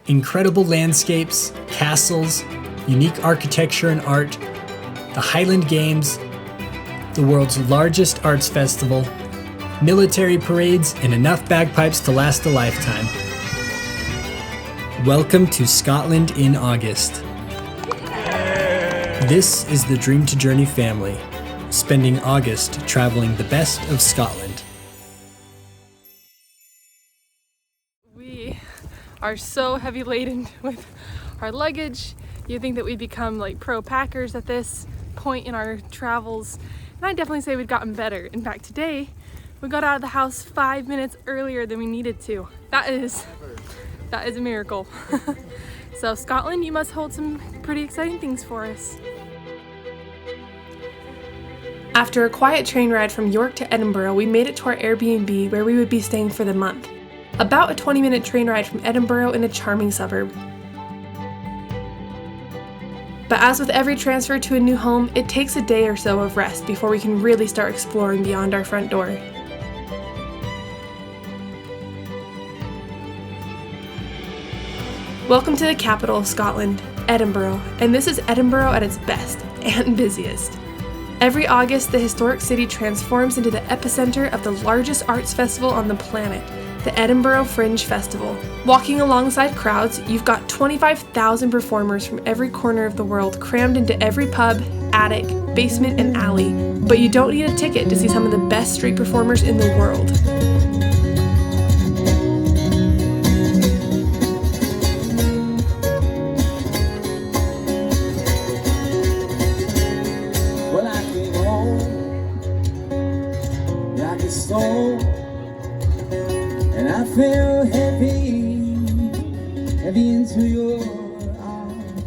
Incredible landscapes, castles, unique architecture and art, the Highland Games, the world's largest arts festival, military parades, and enough bagpipes to last a lifetime. Welcome to Scotland in August. This is the Dream to Journey family, spending August traveling the best of Scotland. We are so heavy laden with our luggage. You'd think that we'd become like pro packers at this point in our travels, and I'd definitely say we'd gotten better. In fact, today we got out of the house 5 minutes earlier than we needed to. That is a miracle. So Scotland, you must hold some pretty exciting things for us. After a quiet train ride from York to Edinburgh, we made it to our Airbnb where we would be staying for the month. About a 20-minute train ride from Edinburgh in a charming suburb. But as with every transfer to a new home, it takes a day or so of rest before we can really start exploring beyond our front door. Welcome to the capital of Scotland, Edinburgh, and this is Edinburgh at its best and busiest. Every August, the historic city transforms into the epicenter of the largest arts festival on the planet, the Edinburgh Fringe Festival. Walking alongside crowds, you've got 25,000 performers from every corner of the world crammed into every pub, attic, basement, and alley, but you don't need a ticket to see some of the best street performers in the world. And I feel heavy into your arms.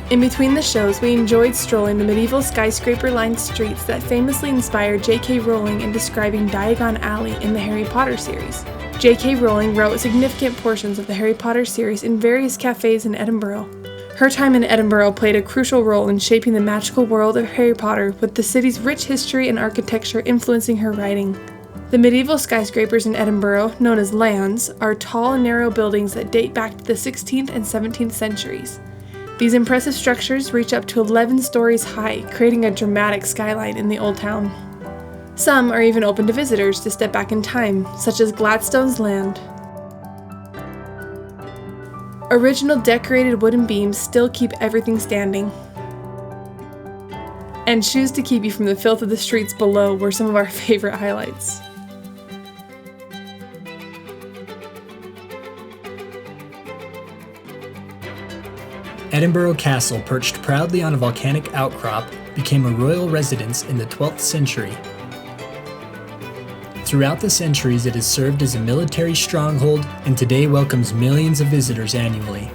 In between the shows, we enjoyed strolling the medieval skyscraper-lined streets that famously inspired J.K. Rowling in describing Diagon Alley in the Harry Potter series. J.K. Rowling wrote significant portions of the Harry Potter series in various cafes in Edinburgh. Her time in Edinburgh played a crucial role in shaping the magical world of Harry Potter, with the city's rich history and architecture influencing her writing. The medieval skyscrapers in Edinburgh, known as lands, are tall and narrow buildings that date back to the 16th and 17th centuries. These impressive structures reach up to 11 stories high, creating a dramatic skyline in the old town. Some are even open to visitors to step back in time, such as Gladstone's Land. Original decorated wooden beams still keep everything standing. And shoes to keep you from the filth of the streets below were some of our favorite highlights. Edinburgh Castle, perched proudly on a volcanic outcrop, became a royal residence in the 12th century. Throughout the centuries, it has served as a military stronghold and today welcomes millions of visitors annually.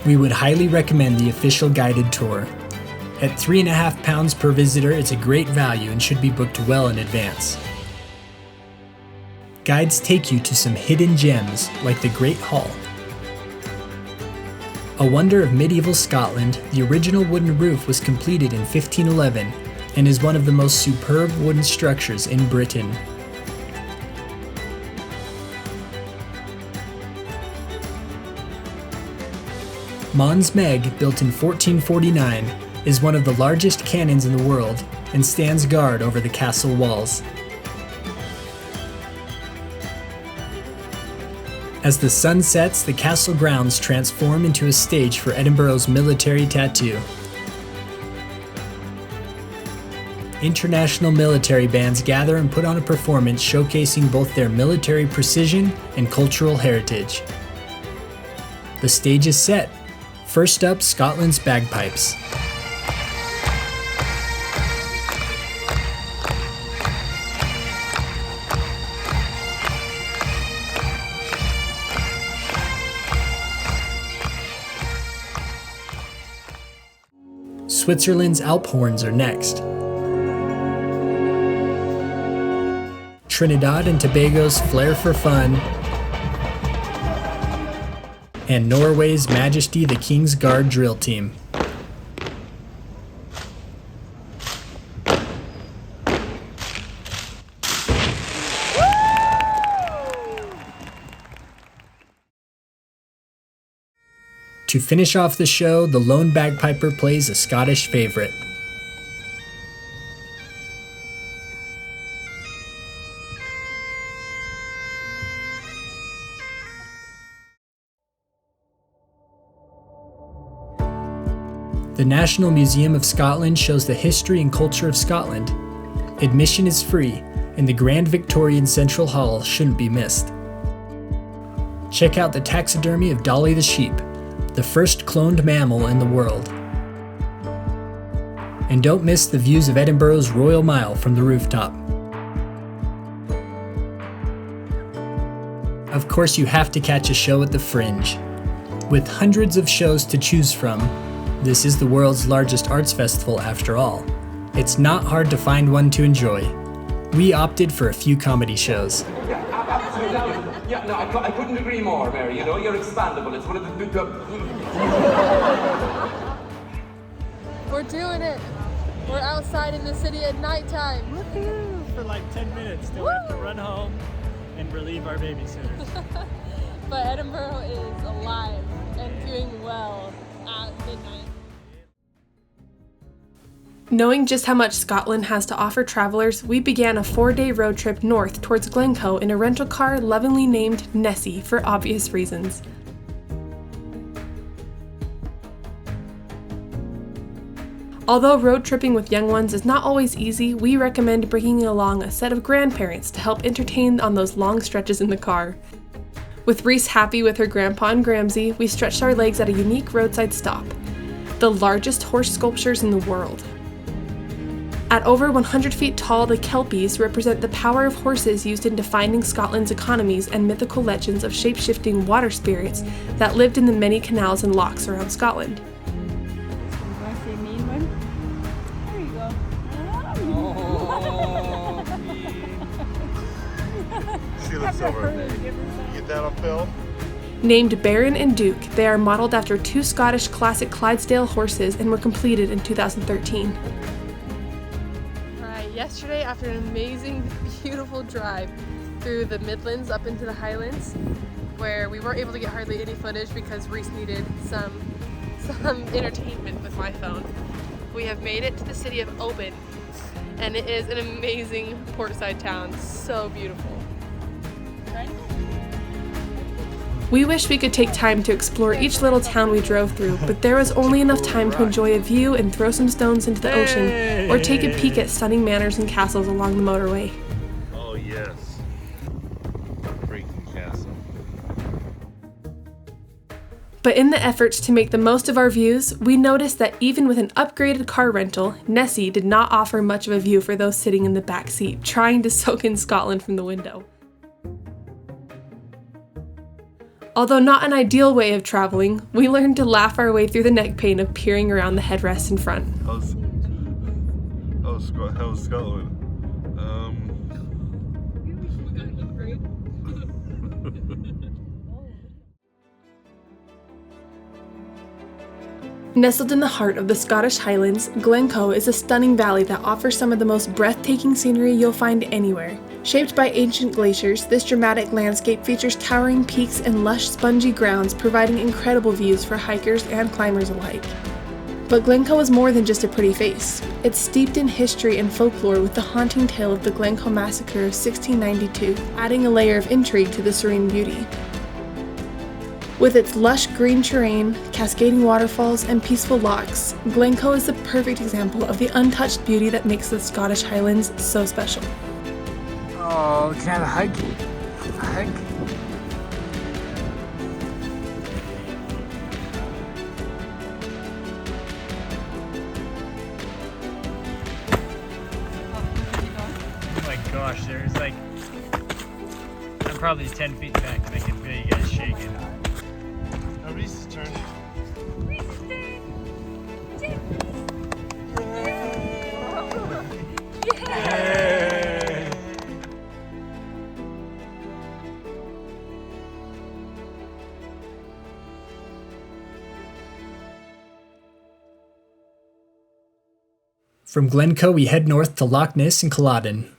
We would highly recommend the official guided tour. At £3.50 per visitor, it's a great value and should be booked well in advance. Guides take you to some hidden gems like the Great Hall. A wonder of medieval Scotland, the original wooden roof was completed in 1511 and is one of the most superb wooden structures in Britain. Mons Meg, built in 1449, is one of the largest cannons in the world and stands guard over the castle walls. As the sun sets, the castle grounds transform into a stage for Edinburgh's military tattoo. International military bands gather and put on a performance showcasing both their military precision and cultural heritage. The stage is set. First up, Scotland's bagpipes. Switzerland's Alp horns are next. Trinidad and Tobago's Flair for Fun, and Norway's Majesty the King's Guard drill team. To finish off the show, the lone bagpiper plays a Scottish favourite. The National Museum of Scotland shows the history and culture of Scotland. Admission is free, and the Grand Victorian Central Hall shouldn't be missed. Check out the taxidermy of Dolly the sheep, the first cloned mammal in the world. And don't miss the views of Edinburgh's Royal Mile from the rooftop. Of course, you have to catch a show at the Fringe. With hundreds of shows to choose from, this is the world's largest arts festival after all. It's not hard to find one to enjoy. We opted for a few comedy shows. Yeah, absolutely. Yeah, no, I couldn't agree more, Mary. You know, you're expandable. It's one of the... We're doing it. We're outside in the city at nighttime. Woohoo! For like 10 minutes till we have to run home and relieve our babysitters. But Edinburgh is alive and doing well at midnight. Knowing just how much Scotland has to offer travelers, we began a 4-day road trip north towards Glencoe in a rental car lovingly named Nessie for obvious reasons. Although road tripping with young ones is not always easy, we recommend bringing along a set of grandparents to help entertain on those long stretches in the car. With Reese happy with her grandpa and Gramsy, we stretched our legs at a unique roadside stop, the largest horse sculptures in the world. At over 100 feet tall, the Kelpies represent the power of horses used in defining Scotland's economies and mythical legends of shape-shifting water spirits that lived in the many canals and lochs around Scotland. She looks over. You get that on film? Named Baron and Duke, they are modeled after two Scottish classic Clydesdale horses and were completed in 2013. Yesterday, after an amazing, beautiful drive through the Midlands up into the Highlands, where we weren't able to get hardly any footage because Reese needed some entertainment with my phone, we have made it to the city of Oban, and it is an amazing portside town, so beautiful. We wish we could take time to explore each little town we drove through, but there was only enough time to enjoy a view and throw some stones into the ocean, or take a peek at stunning manors and castles along the motorway. Oh yes. Freaking castle. But in the efforts to make the most of our views, we noticed that even with an upgraded car rental, Nessie did not offer much of a view for those sitting in the back seat, trying to soak in Scotland from the window. Although not an ideal way of traveling, we learned to laugh our way through the neck pain of peering around the headrest in front. How's Scotland? Nestled in the heart of the Scottish Highlands, Glencoe is a stunning valley that offers some of the most breathtaking scenery you'll find anywhere. Shaped by ancient glaciers, this dramatic landscape features towering peaks and lush, spongy grounds, providing incredible views for hikers and climbers alike. But Glencoe is more than just a pretty face. It's steeped in history and folklore with the haunting tale of the Glencoe massacre of 1692, adding a layer of intrigue to the serene beauty. With its lush green terrain, cascading waterfalls, and peaceful lochs, Glencoe is the perfect example of the untouched beauty that makes the Scottish Highlands so special. Oh, can I have a hug? A hug? Oh my gosh, there's like... I'm probably 10 feet back and I can feel you guys shaking. Now Reese's turn. From Glencoe, we head north to Loch Ness and Culloden.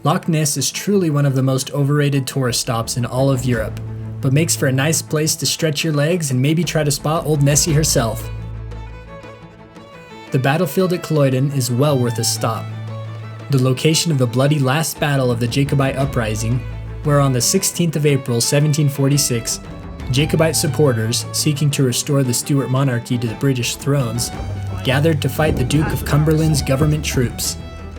Loch Ness is truly one of the most overrated tourist stops in all of Europe. but makes for a nice place to stretch your legs and maybe try to spot old Nessie herself. The battlefield at Culloden is well worth a stop. The location of the bloody last battle of the Jacobite uprising, where on the 16th of April 1746, Jacobite supporters, seeking to restore the Stuart monarchy to the British thrones, gathered to fight the Duke of Cumberland's government troops,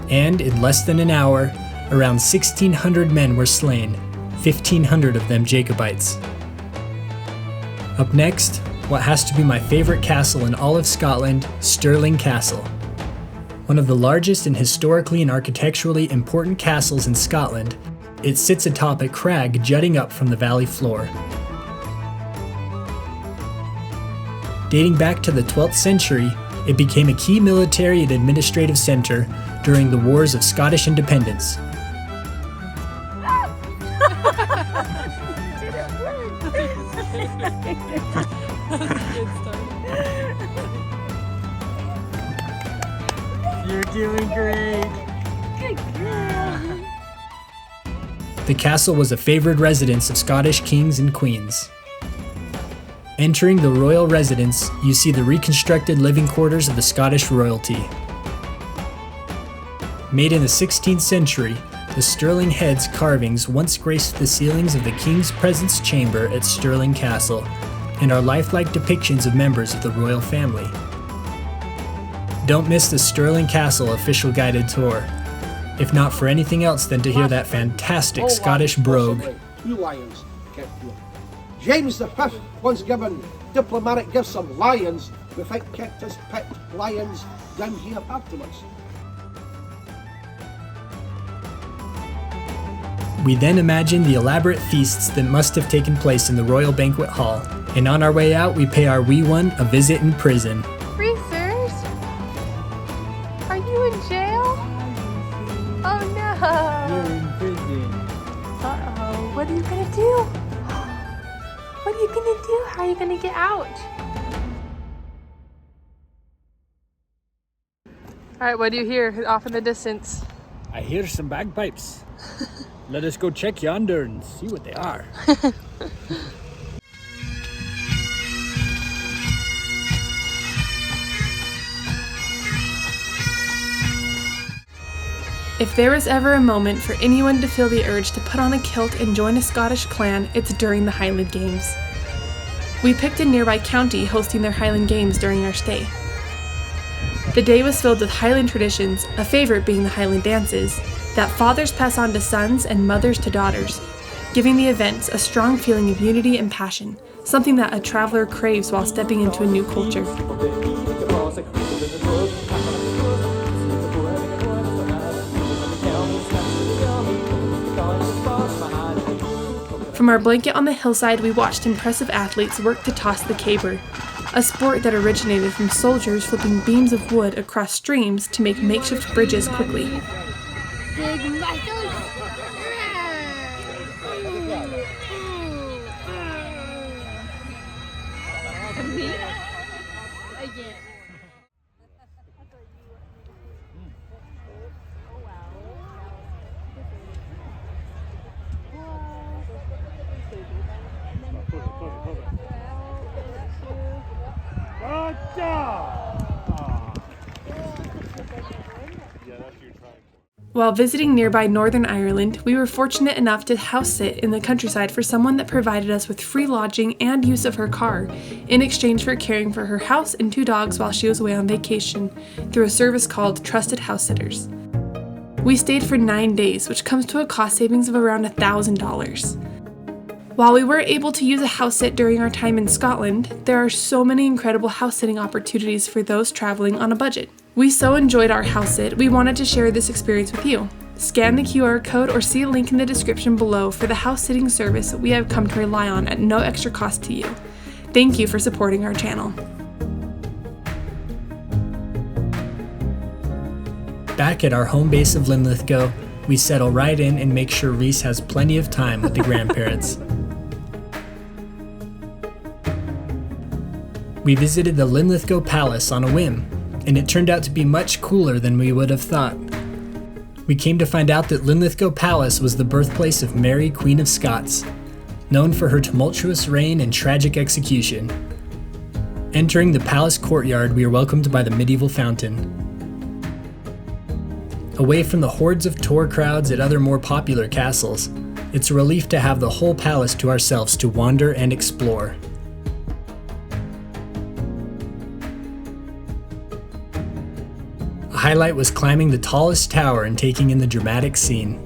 and in less than an hour, around 1,600 men were slain, 1,500 of them Jacobites. Up next, what has to be my favorite castle in all of Scotland, Stirling Castle. One of the largest and historically and architecturally important castles in Scotland, it sits atop a crag jutting up from the valley floor. Dating back to the 12th century, it became a key military and administrative centre during the Wars of Scottish Independence. You're doing great. Good girl. The castle was a favoured residence of Scottish kings and queens. Entering the royal residence, you see the reconstructed living quarters of the Scottish royalty. Made in the 16th century, the Stirling heads carvings once graced the ceilings of the King's Presence Chamber at Stirling Castle, and are lifelike depictions of members of the royal family. Don't miss the Stirling Castle official guided tour, if not for anything else than to hear that fantastic Scottish brogue. 2 lions kept here. James V once given diplomatic gifts of lions, without kept his pet lions down here afterwards. We then imagine the elaborate feasts that must have taken place in the Royal Banquet Hall, and on our way out we pay our wee one a visit in prison. Reese's? Are you in jail? Oh no! You're in prison. Uh-oh, what are you gonna do? What are you gonna do? How are you gonna get out? Alright, what do you hear off in the distance? I hear some bagpipes. Let us go check yonder and see what they are. If there was ever a moment for anyone to feel the urge to put on a kilt and join a Scottish clan, it's during the Highland Games. We picked a nearby county hosting their Highland Games during our stay. The day was filled with Highland traditions, a favourite being the Highland dances, that fathers pass on to sons and mothers to daughters, giving the events a strong feeling of unity and passion, something that a traveller craves while stepping into a new culture. From our blanket on the hillside, we watched impressive athletes work to toss the caber, a sport that originated from soldiers flipping beams of wood across streams to make makeshift bridges quickly. Big muscles. Me? Again. While visiting nearby Northern Ireland, we were fortunate enough to house sit in the countryside for someone that provided us with free lodging and use of her car, in exchange for caring for her house and 2 dogs while she was away on vacation, through a service called Trusted Housesitters. We stayed for 9 days, which comes to a cost savings of around $1,000. While we were able to use a house sit during our time in Scotland, there are so many incredible house sitting opportunities for those traveling on a budget. We so enjoyed our house sit, we wanted to share this experience with you. Scan the QR code or see a link in the description below for the house sitting service we have come to rely on at no extra cost to you. Thank you for supporting our channel. Back at our home base of Linlithgow, we settle right in and make sure Reese has plenty of time with the grandparents. We visited the Linlithgow Palace on a whim, and it turned out to be much cooler than we would have thought. We came to find out that Linlithgow Palace was the birthplace of Mary, Queen of Scots. known for her tumultuous reign and tragic execution. Entering the palace courtyard, we are welcomed by the medieval fountain. Away from the hordes of tour crowds at other more popular castles, it's a relief to have the whole palace to ourselves to wander and explore. A highlight was climbing the tallest tower and taking in the dramatic scene.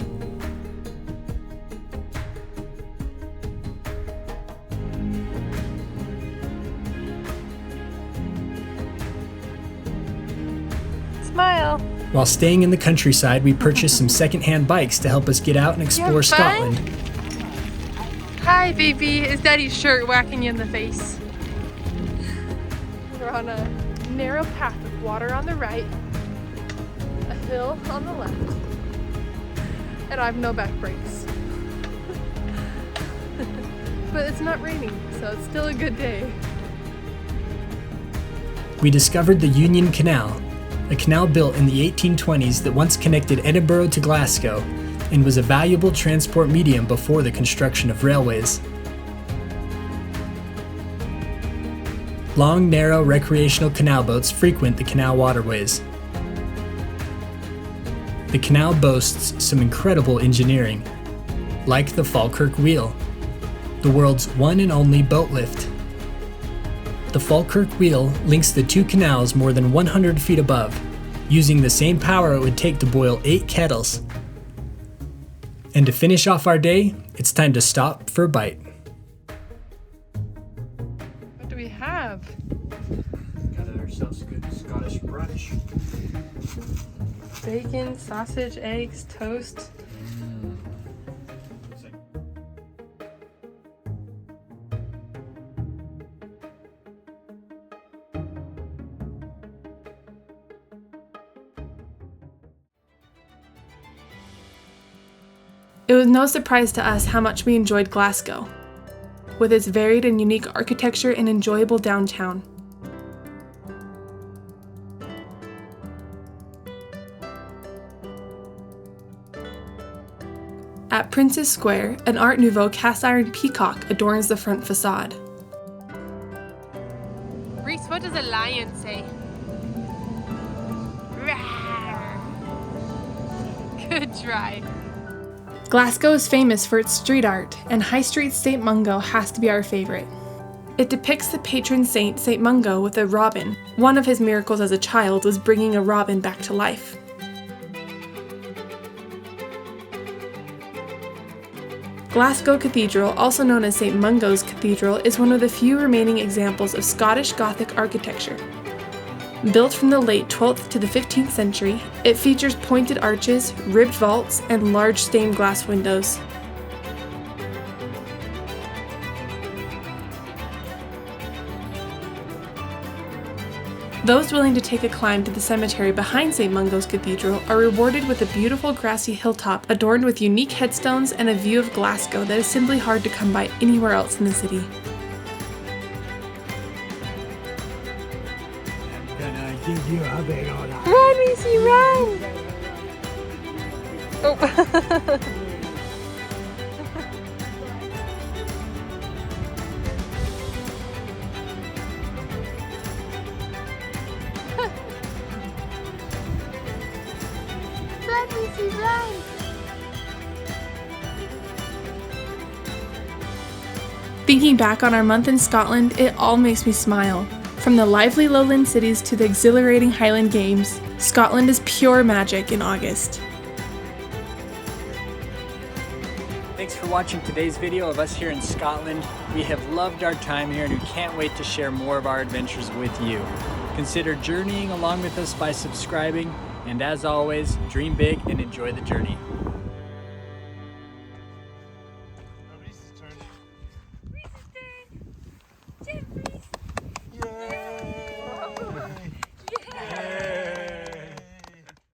Smile. While staying in the countryside, we purchased some second-hand bikes to help us get out and explore Scotland. Hi, baby. Is Daddy's shirt whacking you in the face? We're on a narrow path with water on the right, a hill on the left, and I have no back brakes. But it's not raining, so it's still a good day. We discovered the Union Canal, a canal built in the 1820s that once connected Edinburgh to Glasgow and was a valuable transport medium before the construction of railways. Long, narrow recreational canal boats frequent the canal waterways. The canal boasts some incredible engineering, like the Falkirk Wheel, the world's one and only boat lift. The Falkirk Wheel links the two canals more than 100 feet above, using the same power it would take to boil 8 kettles. And to finish off our day, it's time to stop for a bite. What do we have? Got ourselves a good Scottish brunch. Bacon, sausage, eggs, toast. It was no surprise to us how much we enjoyed Glasgow, with its varied and unique architecture and enjoyable downtown. At Princess Square, an Art Nouveau cast-iron peacock adorns the front facade. Reese, what does a lion say? Rawr. Good try. Glasgow is famous for its street art, and High Street's St. Mungo has to be our favorite. It depicts the patron saint, St. Mungo, with a robin. One of his miracles as a child was bringing a robin back to life. Glasgow Cathedral, also known as St. Mungo's Cathedral, is one of the few remaining examples of Scottish Gothic architecture. Built from the late 12th to the 15th century, it features pointed arches, ribbed vaults, and large stained glass windows. Those willing to take a climb to the cemetery behind St. Mungo's Cathedral are rewarded with a beautiful grassy hilltop adorned with unique headstones and a view of Glasgow that is simply hard to come by anywhere else in the city. Give you a big old eye. Run, Reese, run! Oh. Run, Reese, run! Thinking back on our month in Scotland, it all makes me smile. From the lively Lowland cities to the exhilarating Highland Games, Scotland is pure magic in August. Thanks for watching today's video of us here in Scotland. We have loved our time here and we can't wait to share more of our adventures with you. Consider journeying along with us by subscribing, and as always, dream big and enjoy the journey.